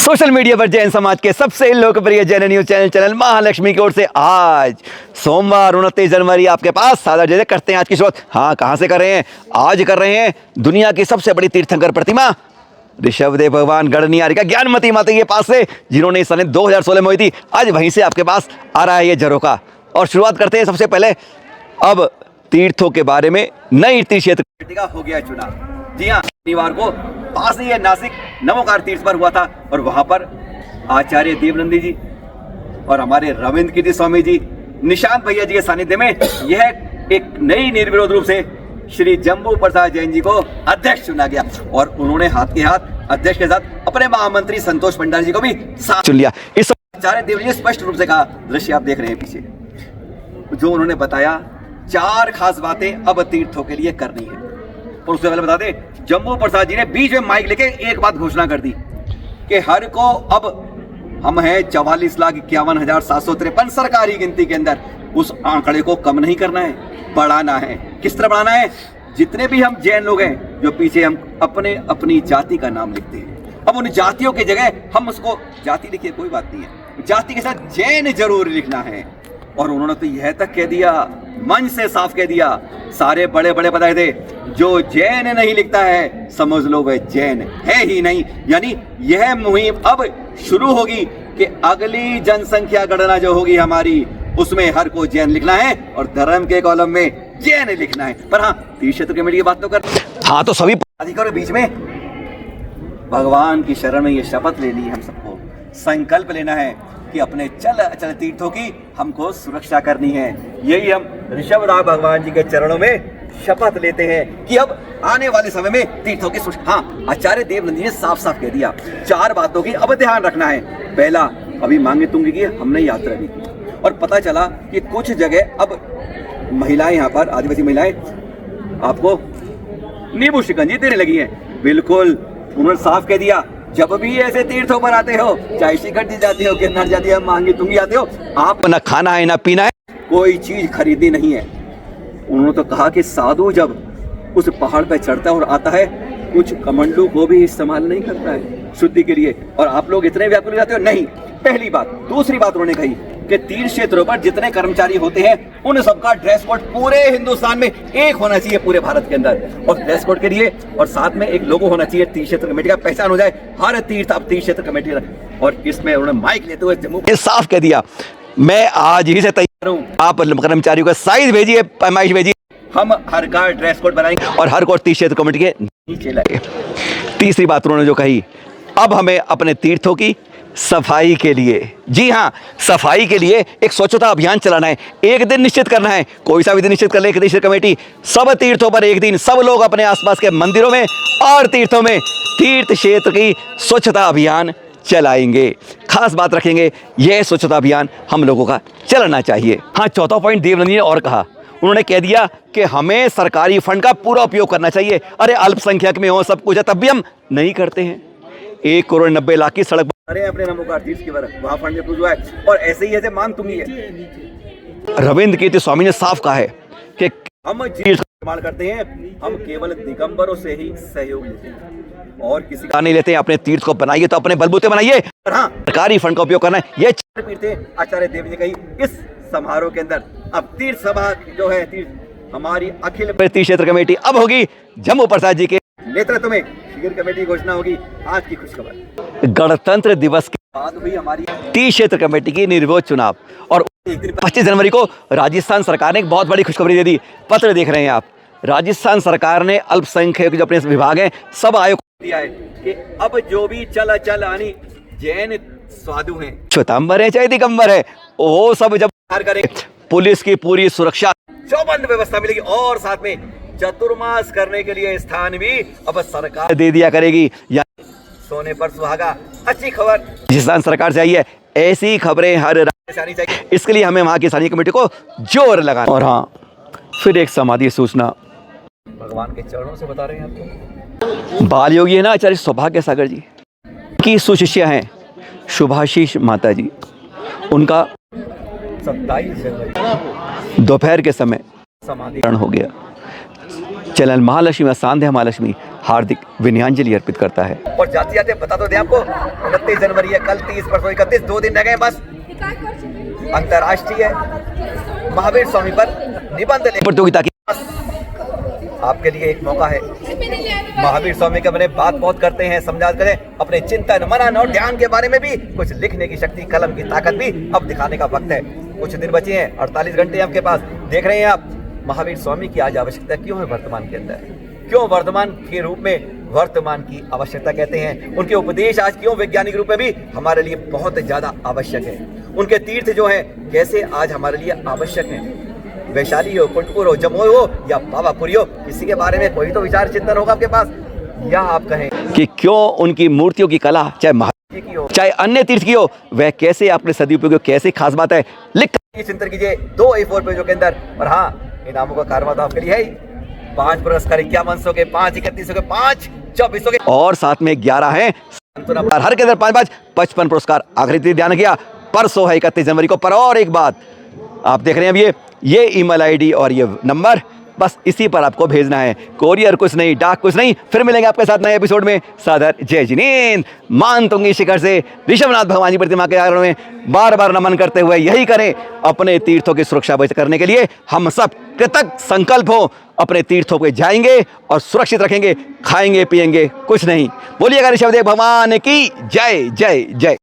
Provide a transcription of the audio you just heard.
Social media पर जैन समाज के सबसे लोकप्रिय जैन न्यूज चैनल महालक्ष्मी की ओर से आज सोमवार 29 जनवरी आपके पास सादा जैसे करते हैं आज की शुरुआत। हाँ, कहाँ से कर रहे हैं? आज कर रहे हैं दुनिया की सबसे बड़ी तीर्थंकर प्रतिमा ऋषभदेव भगवान गढ़नियारी का ज्ञानमती माता के पास से, जिन्होंने इस सन 2016 में हुई थी। आज वहीं से आपके पास आ रहा है ये झरोका। और शुरुआत करते हैं सबसे पहले अब तीर्थों के बारे में। नई तीर्थ क्षेत्र का हो गया चुनाव। जी हाँ, शनिवार को पास ही है नासिक नवोकार तीर्थ पर हुआ था और वहां पर आचार्य देवनंदी जी और हमारे रविंद्र कीर्ति स्वामी जी, निशांत भैया जी के सानिध्य में यह एक नई निर्विरोध रूप से श्री जम्बू प्रसाद जैन जी को अध्यक्ष चुना गया और उन्होंने हाथ के हाथ अध्यक्ष के साथ अपने महामंत्री संतोष भंडारी जी को भी साथ चुन लिया। इस आचार्य देव जी स्पष्ट रूप से कहा, दृश्य आप देख रहे हैं पीछे, जो उन्होंने बताया 4 खास बातें अब तीर्थों के लिए करनी है। और उससे पहले बता दें, जम्बू प्रसाद जी ने बीच में माइक लेके एक बात घोषणा कर दी कि हर को अब हम हैं 44,51,753 सरकारी गिनती के अंदर, उस आंकड़े को कम नहीं करना है, बढ़ाना है। किस तरह बढ़ाना है? जितने भी हम जैन लोग हैं जो पीछे हम अपनी जाति का नाम लिखते हैं, अब उन जातियों की जगह हम उसको जाति लिखिए कोई बात नहीं है, जाति के साथ जैन जरूर लिखना है। और उन्होंने तो यह तक कह दिया, मंच से साफ कह दिया, सारे बड़े बड़े बताए थे, जो जैन नहीं लिखता है समझ लो वह जैन है ही नहीं। यानी यह मुहिम अब शुरू होगी कि अगली जनसंख्या गणना जो होगी हमारी, उसमें हर को जैन लिखना है और धर्म के कॉलम में जैन लिखना है। पर हाँ, तीर्थ क्षेत्र कमेटी की बात तो कर, हाँ तो सभी अधिकारियों के बीच में भगवान की शरण में ये शपथ लेनी है, हम सबको संकल्प लेना है कि अपने चल तीर्थों की हमको सुरक्षा करनी है। यही हम ऋषभराज भगवान जी के चरणों में शपथ लेते हैं कि अब आने वाले समय में तीर्थों की सुरक्षा। हाँ, आचार्य देवनंदी ने साफ साफ कह दिया 4 बातों की अब ध्यान रखना है। पहला, अभी मांगे तुंगी की हमने यात्रा भी की और पता चला कि कुछ जगह अब महिलाएं, यहाँ पर आदिवासी महिलाएं आपको नींबू शिकंजी देने लगी हैं। बिल्कुल, उन्होंने साफ कह दिया, जब भी ऐसे तीर्थों पर आते हो, चाहे शिखर जाते हो, गिरनार जाते हो, मांगी तुंगी आते हो, आप ना खाना है ना पीना है, कोई चीज खरीदनी नहीं है। उन्होंने तो कहा कि साधु जब उस पहाड़ पर चढ़ता है और आता है, कुछ कमंडलू को भी इस्तेमाल नहीं करता है शुद्धि के लिए, और आप लोग इतने व्याकुल जाते हो, नहीं। पहली बात। दूसरी बात उन्होंने कही कि तीर्थ क्षेत्रों पर जितने कर्मचारी होते हैं उन सबका ड्रेस कोड पूरे हिंदुस्तान में एक होना चाहिए, पूरे भारत के अंदर, और ड्रेस कोड के लिए और साथ में एक लोगो होना चाहिए तीर्थ क्षेत्र कमेटी का, पहचान हो जाए हर तीर्थ अब तीर्थ क्षेत्र कमेटी। और इसमें उन्होंने माइक लेते हुए जम्मू साफ कह दिया, मैं आज ही से तैयार हूँ, आप कर्मचारियों का साइज भेजिए, पैमाइश भेजिए, हम हर का ड्रेस कोड बनाएंगे और हर को तीर्थ क्षेत्र कमेटी के नीचे लाएंगे। तीसरी बात उन्होंने जो कही, अब हमें अपने तीर्थों की सफाई के लिए, जी हाँ, सफाई के लिए एक स्वच्छता अभियान चलाना है। एक दिन निश्चित करना है, कोई सा भी दिन निश्चित कर ले तीर्थ कमेटी, सब तीर्थों पर एक दिन सब लोग अपने आसपास के मंदिरों में और तीर्थों में तीर्थ क्षेत्र की स्वच्छता अभियान चलाएंगे। खास बात रखेंगे, यह स्वच्छता अभियान हम लोगों का चलना चाहिए। हाँ, चौथा पॉइंट देवनंदी ने और कहा, उन्होंने कह दिया कि हमें सरकारी फंड का पूरा उपयोग करना चाहिए। अरे अल्पसंख्यक में हो, सब कुछ है, तब भी हम नहीं करते हैं। 1,90,00,000 की सड़क अरे अपने नमोकार तीर्थ की बात, वहां फंड में हुआ है और ऐसे ही ऐसे मान तुंगी है। रविंद्र कीर्ति स्वामी ने साफ कहा है कि हम तीर्थ निर्माण करते हैं, हम केवल दिगंबरों से ही सहयोग लेते हैं और किसी का नहीं लेते हैं। अपने तीर्थ को बनाइए तो अपने बलबूते बनाइए, हाँ, सरकारी फंड का उपयोग करना है। ये 4 पीठ आचार्य देव जी कही इस समारोह के अंदर। अब तीर्थ सभा जो है, तीर्थ हमारी अखिल तीर्थ क्षेत्र कमेटी अब होगी जम्मू प्रसाद जी के नेतृत्व में शिविर कमेटी घोषणा होगी। आज की खुशखबर, गणतंत्र दिवस के बाद हुई हमारी तीर्थ क्षेत्र कमेटी की निर्विरोध चुनाव और 25 जनवरी को राजस्थान सरकार ने एक बहुत बड़ी खुशखबरी दे दी। पत्र देख रहे हैं आप, राजस्थान सरकार ने अल्पसंख्यक जो अपने विभाग हैं सब आयोग को दिया है कि अब जो भी चल आनी जैन साधु हैं, श्वेतांबर है चाहे दिगंबर है, वो सब जब करेंगे, पुलिस की पूरी सुरक्षा चौबंद व्यवस्था मिलेगी और साथ में चतुर्मास करने के लिए स्थान भी अब सरकार दे दिया करेगी। या सोने पर सुहागा, अच्छी खबर राजस्थान सरकार से आई है। ऐसी खबरें हर राज्य से आनी चाहिए, इसके लिए हमें वहां की स्थानीय कमेटी को जोर लगाना। और हाँ, फिर एक समाधि सूचना भगवान के चरणों से बता रहे हैं आपको। बाल योगी है ना आचार्य सौभाग्य सागर जी की सुशिष्य हैं शुभाशीष माता जी, उनका 27 जनवरी दोपहर के समय समाधि हो गया। चैनल महालक्ष्मी, सांध्या महालक्ष्मी हार्दिक विनयांजलि अर्पित करता है। और जाते जाते बता तो दें आपको, 29 जनवरी है, कल 30, परसों 31, 2 दिन रह गए बस। अंतर्राष्ट्रीय महावीर स्वामी पर निबंध प्रतियोगिता की आपके लिए एक मौका है। महावीर स्वामी के बारे में बात बहुत करते हैं, समझा करें, अपने चिंतन, मनन और ध्यान के बारे में भी कुछ लिखने की शक्ति, कलम की ताकत भी अब दिखाने का वक्त है। कुछ दिन बचे हैं, 48 घंटे आपके पास। देख रहे हैं आप, महावीर स्वामी की आज आवश्यकता क्यों है वर्तमान के अंदर, क्यों वर्तमान के रूप में वर्तमान की आवश्यकता कहते हैं। उनके उपदेश आज क्यों वैज्ञानिक रूप में भी हमारे लिए बहुत ज्यादा आवश्यक है। उनके तीर्थ जो है कैसे आज हमारे लिए आवश्यक है। वैशाली हो, कुंटपुर हो, जमुई हो या पावापुरी हो, किसी के बारे में कोई तो विचार चिंतन होगा आपके पास, या आप कहें कि क्यों उनकी मूर्तियों की कला, चाहे महावीर की हो चाहे अन्य तीर्थ की हो, वह कैसे आपने सदुपयोग, कैसे खास बात है, लिख चिंतन कीजिए 2 A4 पेजों के अंदर। और हाँ, इनामों का कारवा तो आपके लिए है ही। 5 पुरस्कार 51 के, 5 31 के, 5 24 के, और साथ में 11 हैं हर के अंदर 5-5 55 पुरस्कार। आखिरी ध्यान किया, परसों है 31 जनवरी को। पर और एक बात आप देख रहे हैं, अब ये ईमेल आईडी और ये नंबर, बस इसी पर आपको भेजना है। कोरियर कुछ नहीं, डाक कुछ नहीं। फिर मिलेंगे आपके साथ नए एपिसोड में। सादर जय जिनेंद्र। मान तुंगी शिखर से ऋषभनाथ भगवान जी प्रतिमा के आगमन में बार बार नमन करते हुए यही करें, अपने तीर्थों की सुरक्षा करने के लिए हम सब कृतज्ञ संकल्प हो, अपने तीर्थों पे जाएंगे और सुरक्षित रखेंगे, खाएंगे पिएंगे कुछ नहीं। बोलिएगा ऋषभदेव भगवान की जय जय जय।